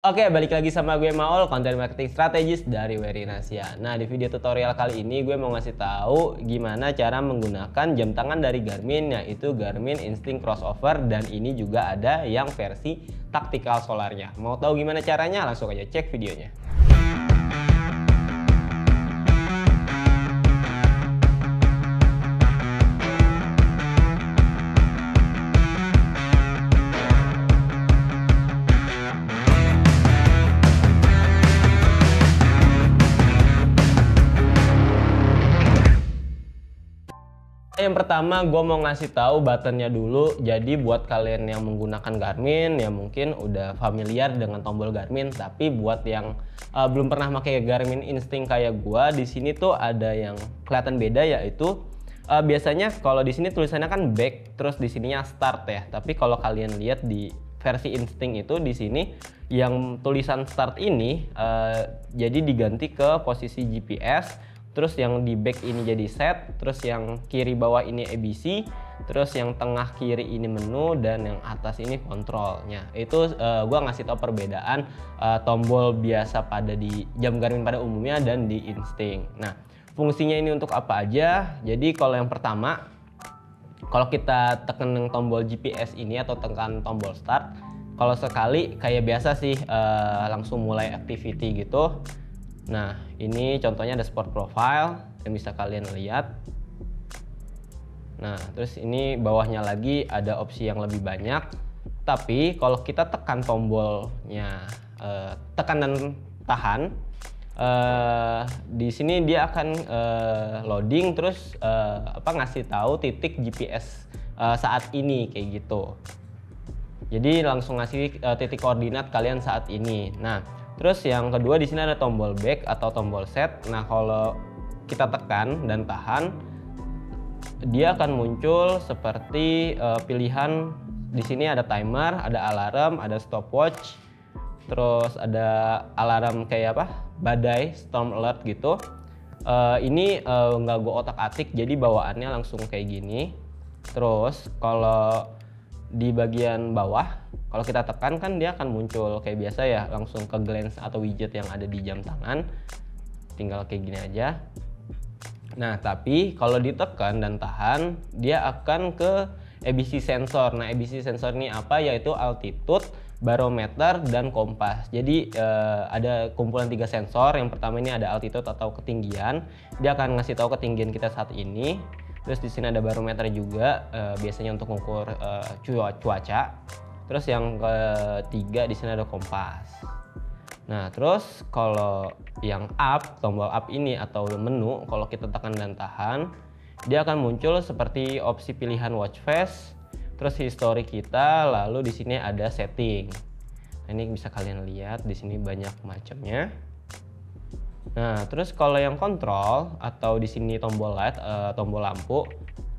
Oke, balik lagi sama gue Maul, konten marketing strategis dari Werinasia. Nah, di video tutorial kali ini gue mau ngasih tahu gimana cara menggunakan jam tangan dari Garmin, yaitu Garmin Instinct Crossover, dan ini juga ada yang versi tactical solarnya. Mau tahu gimana caranya? Langsung aja cek videonya. Yang pertama gue mau ngasih tahu buttonnya dulu. Jadi buat kalian yang menggunakan Garmin ya mungkin udah familiar dengan tombol Garmin, tapi buat yang belum pernah pakai Garmin Instinct kayak gue, di sini tuh ada yang kelihatan beda, yaitu biasanya kalau di sini tulisannya kan back, terus di sininya start ya. Tapi kalau kalian lihat di versi Instinct itu, di sini yang tulisan start ini jadi diganti ke posisi GPS. Terus yang di back ini jadi set, terus yang kiri bawah ini ABC, terus yang tengah kiri ini menu, dan yang atas ini kontrolnya. Itu gua ngasih tau perbedaan tombol biasa pada di jam Garmin pada umumnya dan di Instinct. Nah, fungsinya ini untuk apa aja? Jadi kalau yang pertama, kalau kita tekan tombol GPS ini atau tekan tombol start, kalau sekali kayak biasa sih langsung mulai activity gitu. Nah, ini contohnya ada sport profile yang bisa kalian lihat. Nah, terus ini bawahnya lagi ada opsi yang lebih banyak. Tapi kalau kita tekan tombolnya, tekan dan tahan, di sini dia akan loading, terus ngasih tahu titik GPS saat ini kayak gitu. Jadi langsung ngasih titik koordinat kalian saat ini. Nah, terus yang kedua di sini ada tombol back atau tombol set. Nah, kalau kita tekan dan tahan, dia akan muncul seperti pilihan. Di sini ada timer, ada alarm, ada stopwatch, terus ada alarm kayak apa? Badai, storm alert gitu. Ini nggak gue otak-atik, jadi bawaannya langsung kayak gini. Terus kalau di bagian bawah, kalau kita tekan kan dia akan muncul kayak biasa ya, langsung ke glance atau widget yang ada di jam tangan. Tinggal kayak gini aja. Nah, tapi kalau ditekan dan tahan, dia akan ke ABC sensor. Nah, ABC sensor ini apa? Yaitu altitude, barometer, dan kompas. Jadi ada kumpulan 3 sensor. Yang pertama ini ada altitude atau ketinggian. Dia akan ngasih tahu ketinggian kita saat ini. Terus di sini ada barometer juga, biasanya untuk mengukur cuaca. Terus yang ketiga di sini ada kompas. Nah, terus kalau yang up, tombol up ini atau menu, kalau kita tekan dan tahan, dia akan muncul seperti opsi pilihan watch face, terus history kita, lalu di sini ada setting. Nah, ini bisa kalian lihat di sini banyak macamnya. Nah, terus kalau yang kontrol atau di sini tombol light, tombol lampu,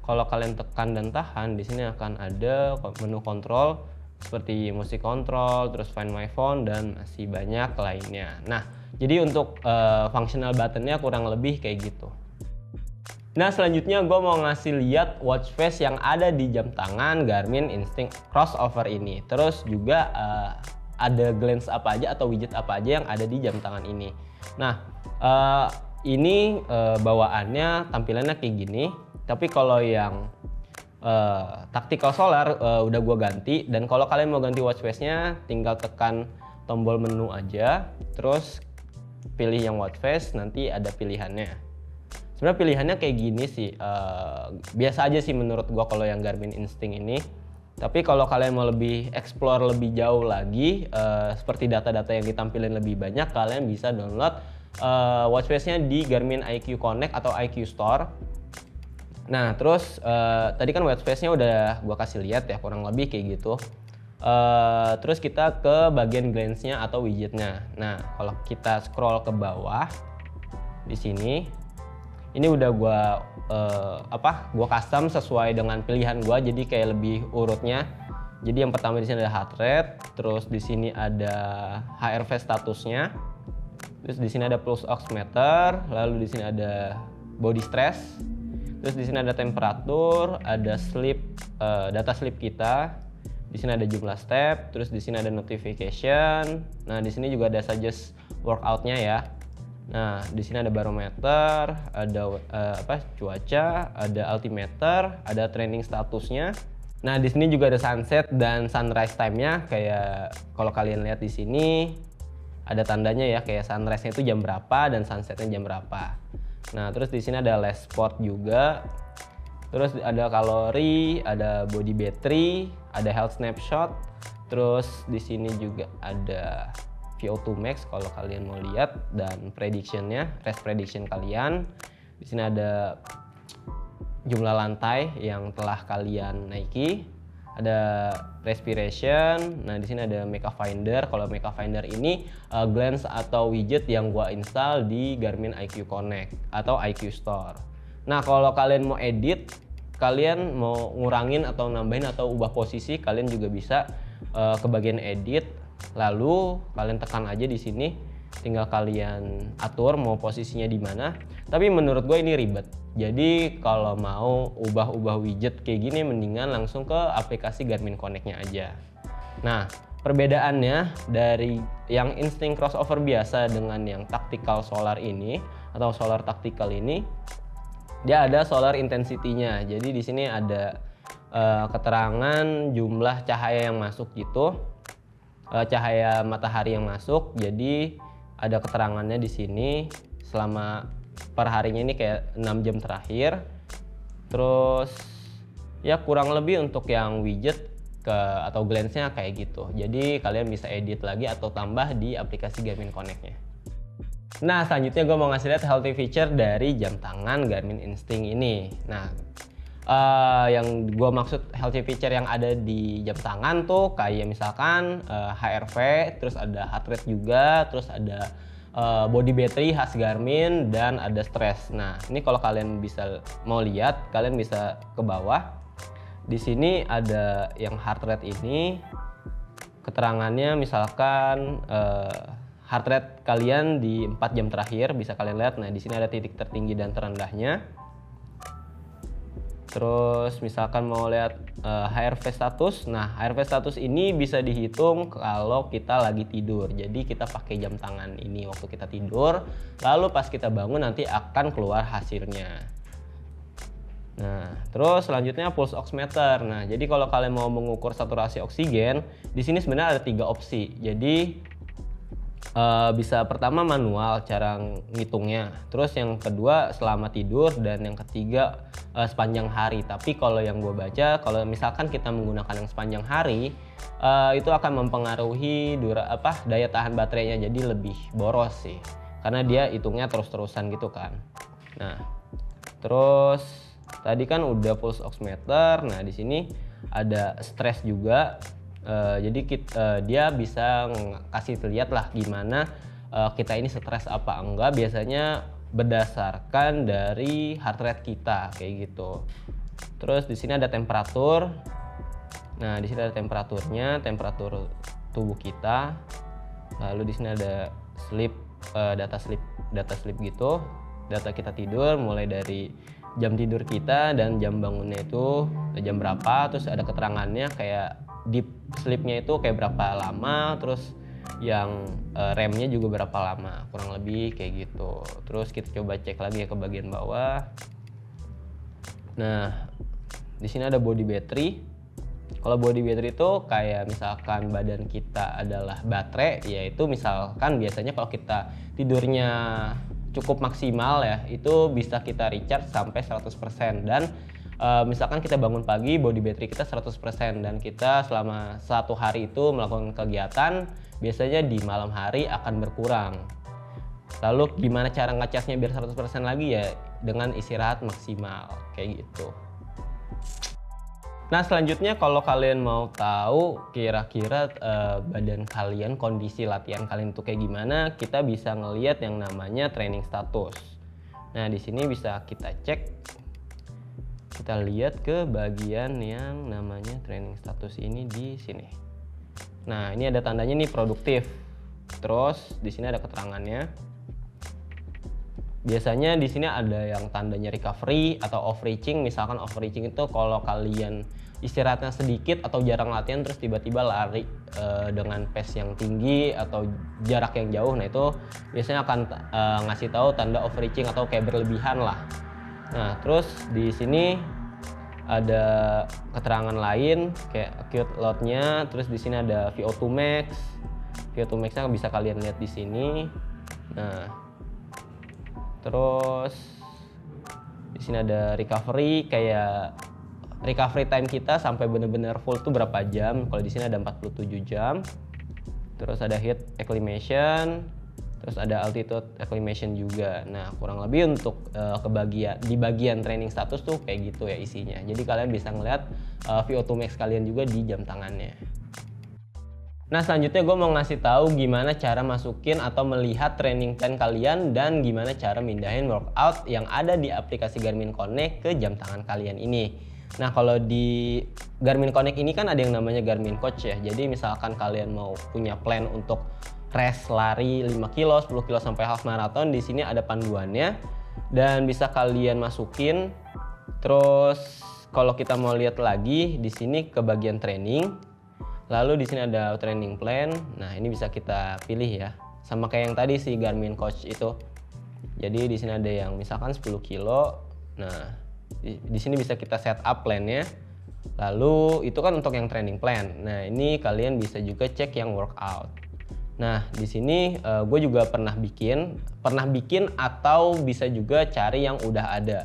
kalau kalian tekan dan tahan, di sini akan ada menu kontrol seperti musik kontrol, terus find my phone, dan masih banyak lainnya. Nah, jadi untuk functional buttonnya kurang lebih kayak gitu. Nah, selanjutnya gue mau ngasih lihat watch face yang ada di jam tangan Garmin Instinct Crossover ini. Terus juga ada glance apa aja atau widget apa aja yang ada di jam tangan ini. Nah, ini bawaannya tampilannya kayak gini. Tapi kalau yang tactical solar udah gue ganti. Dan kalau kalian mau ganti watch face nya, tinggal tekan tombol menu aja, terus pilih yang watch face, nanti ada pilihannya. Sebenarnya pilihannya kayak gini sih, biasa aja sih menurut gue kalau yang Garmin Instinct ini. Tapi kalau kalian mau lebih explore lebih jauh lagi, seperti data-data yang ditampilin lebih banyak, kalian bisa download watch face nya di Garmin IQ Connect atau IQ Store. Nah, terus tadi kan watch face nya udah gua kasih lihat ya, kurang lebih kayak gitu. Terus kita ke bagian glance-nya atau widgetnya. Nah, kalau kita scroll ke bawah di sini, ini udah gua custom sesuai dengan pilihan gua, jadi kayak lebih urutnya. Jadi yang pertama di sini ada heart rate, terus di sini ada HRV statusnya. Terus di sini ada pulse oximeter, lalu di sini ada body stress. Terus di sini ada temperatur, ada sleep, data sleep kita. Di sini ada jumlah step, terus di sini ada notification. Nah, di sini juga ada suggest workoutnya ya. Nah, di sini ada barometer, ada cuaca, ada altimeter, ada training statusnya. Nah, di sini juga ada sunset dan sunrise time-nya. Kayak kalau kalian lihat di sini ada tandanya ya, kayak sunrise-nya itu jam berapa dan sunset-nya jam berapa. Nah, terus di sini ada last spot juga. Terus ada kalori, ada body battery, ada health snapshot. Terus di sini juga ada VO2 max kalau kalian mau lihat, dan predictionnya, rest prediction kalian. Di sini ada jumlah lantai yang telah kalian naiki. Ada respiration. Nah, di sini ada Mecha Finder. Kalau Mecha Finder ini glance atau widget yang gua install di Garmin IQ Connect atau IQ Store. Nah, kalau kalian mau edit, kalian mau ngurangin atau nambahin atau ubah posisi, kalian juga bisa ke bagian edit. Lalu kalian tekan aja di sini, tinggal kalian atur mau posisinya di mana. Tapi menurut gue ini ribet. Jadi kalau mau ubah-ubah widget kayak gini, mendingan langsung ke aplikasi Garmin Connect-nya aja. Nah, perbedaannya dari yang Instinct Crossover biasa dengan yang Tactical Solar ini atau Solar Tactical ini, dia ada solar intensity-nya. Jadi di sini ada keterangan jumlah cahaya yang masuk gitu, cahaya matahari yang masuk. Jadi ada keterangannya di sini selama per harinya ini kayak 6 jam terakhir. Terus ya kurang lebih untuk yang widget atau glance-nya kayak gitu. Jadi kalian bisa edit lagi atau tambah di aplikasi Garmin Connect-nya. Nah, selanjutnya gue mau ngasih lihat healthy feature dari jam tangan Garmin Instinct ini. Nah, yang gue maksud healthy feature yang ada di jam tangan tuh kayak misalkan HRV, terus ada heart rate juga, terus ada body battery khas Garmin, dan ada stress. Nah, ini kalau kalian bisa mau lihat, kalian bisa ke bawah. Di sini ada yang heart rate ini, keterangannya misalkan heart rate kalian di 4 jam terakhir bisa kalian lihat. Nah, di sini ada titik tertinggi dan terendahnya. Terus misalkan mau lihat HRV status. Nah, HRV status ini bisa dihitung kalau kita lagi tidur. Jadi kita pakai jam tangan ini waktu kita tidur, lalu pas kita bangun nanti akan keluar hasilnya. Nah, terus selanjutnya pulse oximeter. Nah, jadi kalau kalian mau mengukur saturasi oksigen, di sini sebenarnya ada 3 opsi. Jadi bisa pertama manual cara ngitungnya, terus yang kedua selama tidur, dan yang ketiga sepanjang hari. Tapi kalau yang gue baca, kalau misalkan kita menggunakan yang sepanjang hari, itu akan mempengaruhi daya tahan baterainya, jadi lebih boros sih, karena dia hitungnya terus-terusan gitu kan. Nah, terus tadi kan udah pulse oximeter. Nah, di sini ada stress juga. Jadi dia bisa kasih lihat lah gimana kita ini stres apa enggak, biasanya berdasarkan dari heart rate kita kayak gitu. Terus di sini ada temperatur. Nah, di sini ada temperaturnya, temperatur tubuh kita. Lalu di sini ada sleep, data sleep gitu, data kita tidur mulai dari jam tidur kita dan jam bangunnya itu jam berapa. Terus ada keterangannya kayak deep sleep-nya itu kayak berapa lama, terus yang REM-nya juga berapa lama, kurang lebih kayak gitu. Terus kita coba cek lagi ya ke bagian bawah. Nah, di sini ada body battery. Kalau body battery itu kayak misalkan badan kita adalah baterai, yaitu misalkan biasanya kalau kita tidurnya cukup maksimal ya, itu bisa kita recharge sampai 100%. Dan misalkan kita bangun pagi, body battery kita 100%, dan kita selama 1 hari itu melakukan kegiatan, biasanya di malam hari akan berkurang. Lalu gimana cara ngecasnya biar 100% lagi, ya dengan istirahat maksimal kayak gitu. Nah, selanjutnya kalau kalian mau tahu kira-kira badan kalian, kondisi latihan kalian itu kayak gimana, kita bisa ngelihat yang namanya training status. Nah, di sini bisa kita cek. Kita lihat ke bagian yang namanya training status ini di sini. Nah, ini ada tandanya nih produktif. Terus di sini ada keterangannya. Biasanya di sini ada yang tandanya recovery atau overreaching. Misalkan overreaching itu kalau kalian istirahatnya sedikit atau jarang latihan terus tiba-tiba lari dengan pace yang tinggi atau jarak yang jauh, nah itu biasanya akan ngasih tahu tanda overreaching atau kayak berlebihan lah. Nah, terus di sini ada keterangan lain kayak acute load-nya, terus di sini ada VO2 max. VO2 max-nya bisa kalian lihat di sini. Nah, terus di sini ada recovery, kayak recovery time kita sampai bener-bener full tuh berapa jam. Kalau di sini ada 47 jam. Terus ada heat acclimation, terus ada altitude acclimation juga. Nah, kurang lebih untuk di bagian training status tuh kayak gitu ya isinya. Jadi kalian bisa ngeliat VO2 max kalian juga di jam tangannya. Nah, selanjutnya gue mau ngasih tahu gimana cara masukin atau melihat training plan kalian dan gimana cara mindahin workout yang ada di aplikasi Garmin Connect ke jam tangan kalian ini. Nah, kalau di Garmin Connect ini kan ada yang namanya Garmin Coach ya. Jadi misalkan kalian mau punya plan untuk race lari 5 kilo, 10 kilo sampai half marathon, di sini ada panduannya dan bisa kalian masukin. Terus kalau kita mau lihat lagi di sini ke bagian training. Lalu di sini ada training plan. Nah, ini bisa kita pilih ya. Sama kayak yang tadi si Garmin Coach itu. Jadi di sini ada yang misalkan 10 kilo. Nah, di sini bisa kita set up plannya. Lalu itu kan untuk yang training plan. Nah, ini kalian bisa juga cek yang workout. Nah, di sini gue juga pernah bikin atau bisa juga cari yang udah ada.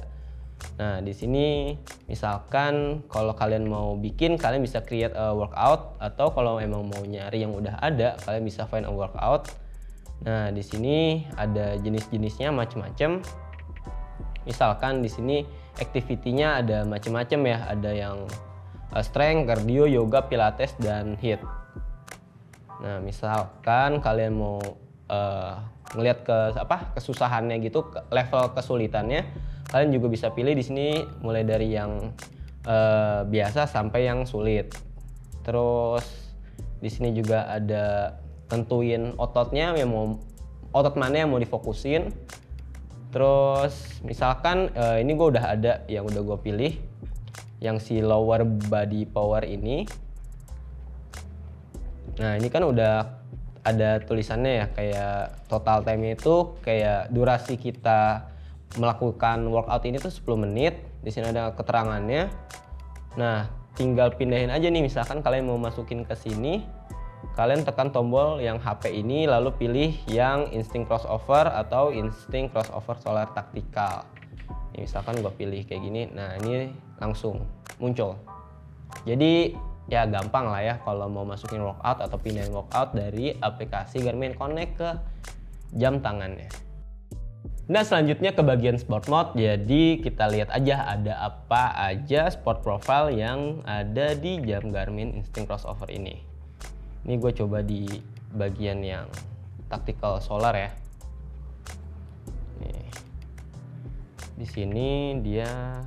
Nah, di sini misalkan kalau kalian mau bikin, kalian bisa create a workout, atau kalau emang mau nyari yang udah ada, kalian bisa find a workout. Nah, di sini ada jenis-jenisnya macam-macam. Misalkan di sini activity-nya ada macam-macam ya, ada yang strength, cardio, yoga, pilates, dan HIIT. Nah, misalkan kalian mau ngelihat kesusahannya gitu, level kesulitannya, kalian juga bisa pilih di sini mulai dari yang biasa sampai yang sulit. Terus di sini juga ada tentuin ototnya, otot mana yang mau difokusin. Terus misalkan ini gue udah ada yang udah gue pilih, yang si lower body power ini. Nah, ini kan udah ada tulisannya ya, kayak total time itu kayak durasi kita melakukan workout ini tuh 10 menit. Di sini ada keterangannya. Nah, tinggal pindahin aja nih, misalkan kalian mau masukin ke sini, kalian tekan tombol yang HP ini lalu pilih yang Instinct Crossover atau Instinct Crossover Solar Tactical. Ini misalkan gue pilih kayak gini, nah ini langsung muncul. Jadi ya gampang lah ya kalau mau masukin workout atau pindahin workout dari aplikasi Garmin Connect ke jam tangannya. Nah, selanjutnya ke bagian sport mode. Jadi kita lihat aja ada apa aja sport profile yang ada di jam Garmin Instinct Crossover ini. Ini gue coba di bagian yang tactical solar ya. Nih. Di sini dia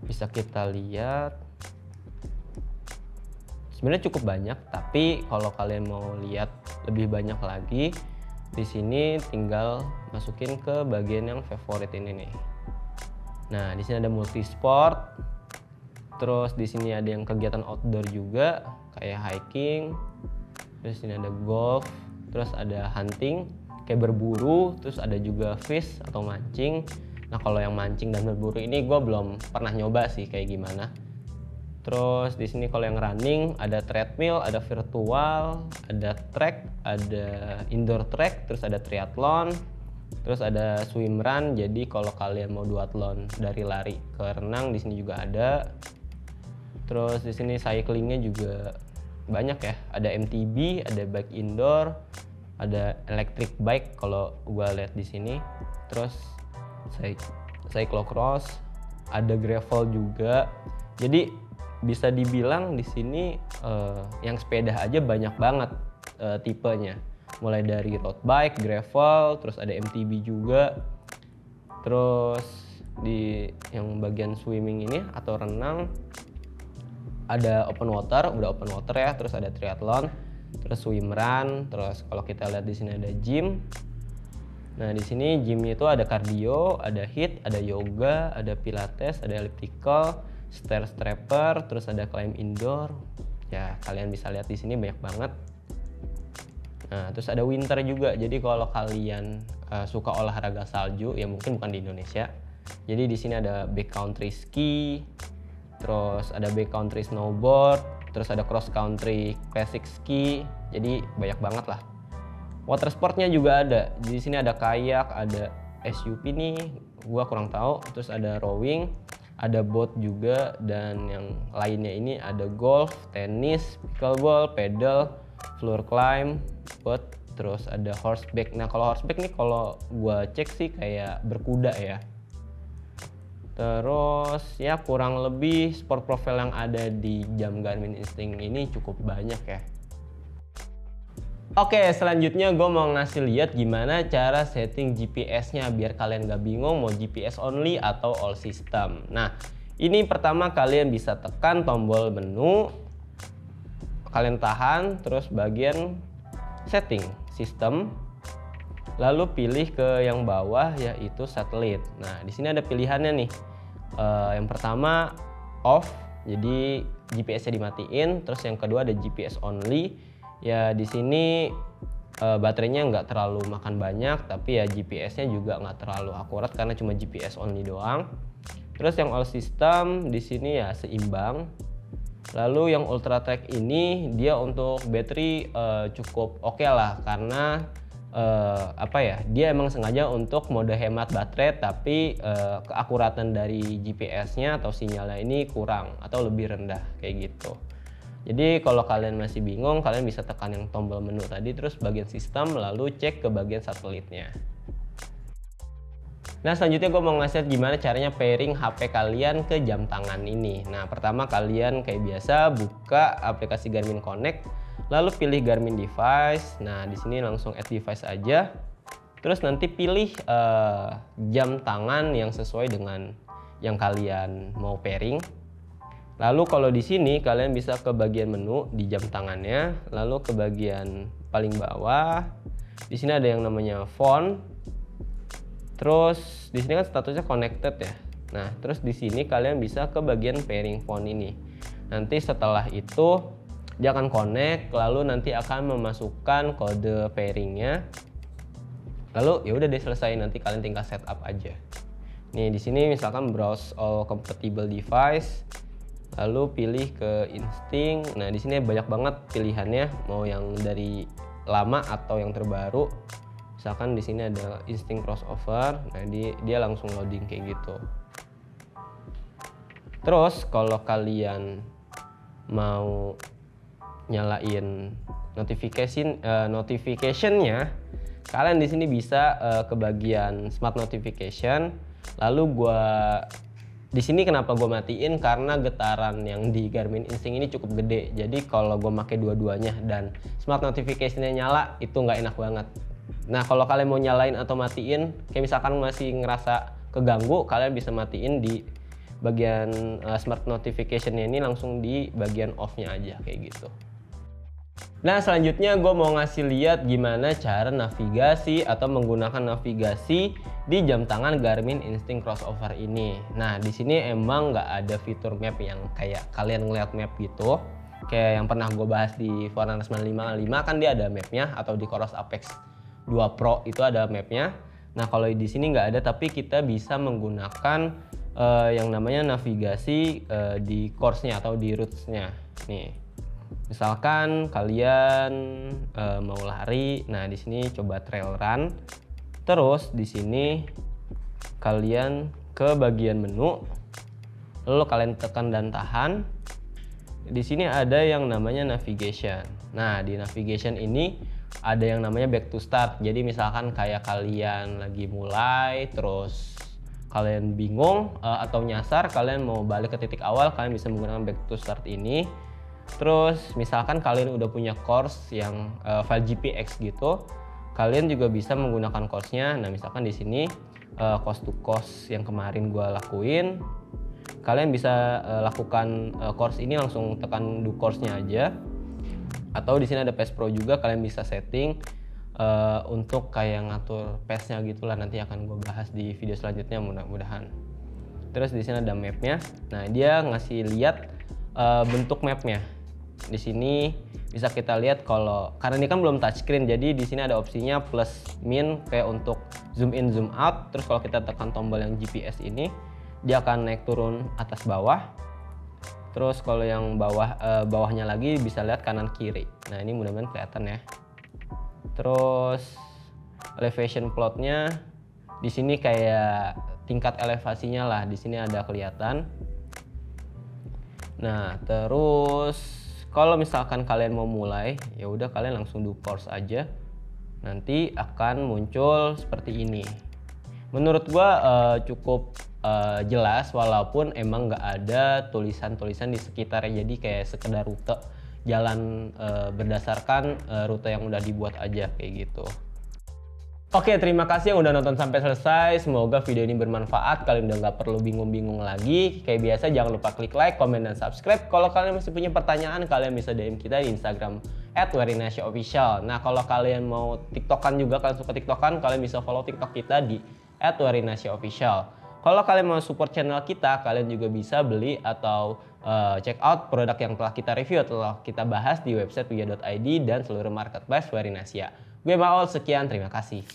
bisa kita lihat. Sebenarnya cukup banyak, tapi kalau kalian mau lihat lebih banyak lagi, di sini tinggal masukin ke bagian yang favorit ini nih. Nah, di sini ada multisport. Terus di sini ada yang kegiatan outdoor juga, kayak hiking. Terus ini ada golf, terus ada hunting, kayak berburu, terus ada juga fish atau mancing. Nah, kalau yang mancing dan berburu ini gue belum pernah nyoba sih kayak gimana. Terus di sini kalau yang running ada treadmill, ada virtual, ada track, ada indoor track, terus ada triathlon, terus ada swim run. Jadi kalau kalian mau duathlon dari lari ke renang, di sini juga ada. Terus di sini cyclingnya juga banyak ya. Ada MTB, ada bike indoor, ada electric bike kalau gua lihat di sini. Terus cyclocross, ada gravel juga. Jadi bisa dibilang di sini yang sepeda aja banyak banget tipenya. Mulai dari road bike, gravel, terus ada MTB juga. Terus di yang bagian swimming ini atau renang ada open water, udah open water ya, terus ada triathlon, terus swim run, terus kalau kita lihat di sini ada gym. Nah, di sini gymnya itu ada cardio, ada HIIT, ada yoga, ada pilates, ada elliptical, stair stepper, terus ada climb indoor. Ya, kalian bisa lihat di sini banyak banget. Nah, terus ada winter juga. Jadi kalau kalian suka olahraga salju, ya mungkin bukan di Indonesia. Jadi di sini ada backcountry ski, terus ada backcountry snowboard, terus ada cross country classic ski. Jadi banyak banget lah. Water sportnya juga ada. Di sini ada kayak, ada SUP nih, gua kurang tahu. Terus ada rowing, ada boat juga, dan yang lainnya ini ada golf, tenis, pickleball, pedal, floor climb, boat, terus ada horseback. Nah, kalau horseback nih kalau gua cek sih kayak berkuda ya. Terus ya kurang lebih sport profile yang ada di jam Garmin Instinct ini cukup banyak ya. Oke, selanjutnya gue mau ngasih lihat gimana cara setting GPS-nya biar kalian gak bingung mau GPS only atau all system. Nah, ini pertama kalian bisa tekan tombol menu, kalian tahan, terus bagian setting sistem, lalu pilih ke yang bawah yaitu satelit. Nah, di sini ada pilihannya nih. Yang pertama off, jadi GPS-nya dimatiin. Terus yang kedua ada GPS only. Ya di sini baterainya nggak terlalu makan banyak, tapi ya GPS-nya juga nggak terlalu akurat karena cuma GPS only doang. Terus yang all system di sini ya seimbang. Lalu yang ultra track ini dia untuk baterai cukup oke lah, karena dia emang sengaja untuk mode hemat baterai, tapi keakuratan dari GPS-nya atau sinyalnya ini kurang atau lebih rendah kayak gitu. Jadi kalau kalian masih bingung, kalian bisa tekan yang tombol menu tadi, terus bagian sistem, lalu cek ke bagian satelitnya. Nah, selanjutnya gue mau ngasih gimana caranya pairing HP kalian ke jam tangan ini. Nah, pertama kalian kayak biasa buka aplikasi Garmin Connect, lalu pilih Garmin device. Nah, di sini langsung add device aja. Terus nanti pilih jam tangan yang sesuai dengan yang kalian mau pairing. Lalu kalau di sini kalian bisa ke bagian menu di jam tangannya, lalu ke bagian paling bawah. Di sini ada yang namanya phone. Terus di sini kan statusnya connected ya. Nah, terus di sini kalian bisa ke bagian pairing phone ini. Nanti setelah itu dia akan connect, lalu nanti akan memasukkan kode pairingnya. Lalu ya udah deh selesai, nanti kalian tinggal setup aja. Nih di sini misalkan browse all compatible device. Lalu pilih ke Instinct. Nah, di sini banyak banget pilihannya, mau yang dari lama atau yang terbaru. Misalkan di sini ada Instinct crossover. Nah, dia langsung loading kayak gitu. Terus kalau kalian mau nyalain notification-nya, kalian di sini bisa ke bagian smart notification. Lalu di sini kenapa gue matiin, karena getaran yang di Garmin Instinct ini cukup gede. Jadi kalau gue pakai dua-duanya dan smart notification-nya nyala, itu nggak enak banget. Nah, kalau kalian mau nyalain atau matiin, kayak misalkan masih ngerasa keganggu, kalian bisa matiin di bagian smart notification-nya ini, langsung di bagian off-nya aja kayak gitu. Nah, selanjutnya gue mau ngasih lihat gimana cara navigasi atau menggunakan navigasi di jam tangan Garmin Instinct crossover ini. Nah, di sini emang nggak ada fitur map yang kayak kalian ngeliat map gitu. Kayak yang pernah gue bahas di Forerunner 955 kan dia ada mapnya, atau di Coros Apex 2 Pro itu ada mapnya. Nah, kalau di sini nggak ada, tapi kita bisa menggunakan yang namanya navigasi di course-nya atau di routes-nya. Nih. Misalkan kalian mau lari, nah di sini coba trail run. Terus di sini kalian ke bagian menu, lalu kalian tekan dan tahan. Di sini ada yang namanya navigation. Nah, di navigation ini ada yang namanya back to start. Jadi misalkan kayak kalian lagi mulai, terus kalian bingung atau nyasar, kalian mau balik ke titik awal, kalian bisa menggunakan back to start ini. Terus misalkan kalian udah punya course yang file GPX gitu, kalian juga bisa menggunakan course-nya. Nah, misalkan di sini cost to cost yang kemarin gua lakuin, kalian bisa lakukan course ini langsung tekan do course-nya aja. Atau di sini ada Pace Pro juga, kalian bisa setting untuk kayak ngatur pace-nya gitulah, nanti akan gue bahas di video selanjutnya mudah-mudahan. Terus di sini ada mapnya. Nah, dia ngasih lihat bentuk mapnya. Di sini bisa kita lihat kalau karena ini kan belum touchscreen, jadi di sini ada opsinya plus min kayak untuk zoom in zoom out. Terus kalau kita tekan tombol yang GPS ini, dia akan naik turun atas bawah. Terus kalau yang bawahnya lagi bisa lihat kanan kiri. Nah, ini mudah-mudahan kelihatan ya. Terus elevation plotnya di sini kayak tingkat elevasinya lah, di sini ada kelihatan. Nah, terus kalau misalkan kalian mau mulai, ya udah kalian langsung do pause aja. Nanti akan muncul seperti ini. Menurut gua cukup jelas, walaupun emang nggak ada tulisan-tulisan di sekitarnya, jadi kayak sekedar rute jalan berdasarkan rute yang udah dibuat aja kayak gitu. Oke, terima kasih yang udah nonton sampai selesai. Semoga video ini bermanfaat. Kalian udah nggak perlu bingung-bingung lagi. Kayak biasa, jangan lupa klik like, komen, dan subscribe. Kalau kalian masih punya pertanyaan, kalian bisa DM kita di Instagram @warinasyaofficial. Nah, kalau kalian mau TikTokan juga, kalian suka TikTokan, kalian bisa follow TikTok kita di @warinasyaofficial. Kalau kalian mau support channel kita, kalian juga bisa beli atau check out produk yang telah kita review atau kita bahas di website wiya.id dan seluruh marketplace Warinasya. Gue Maul, sekian, terima kasih.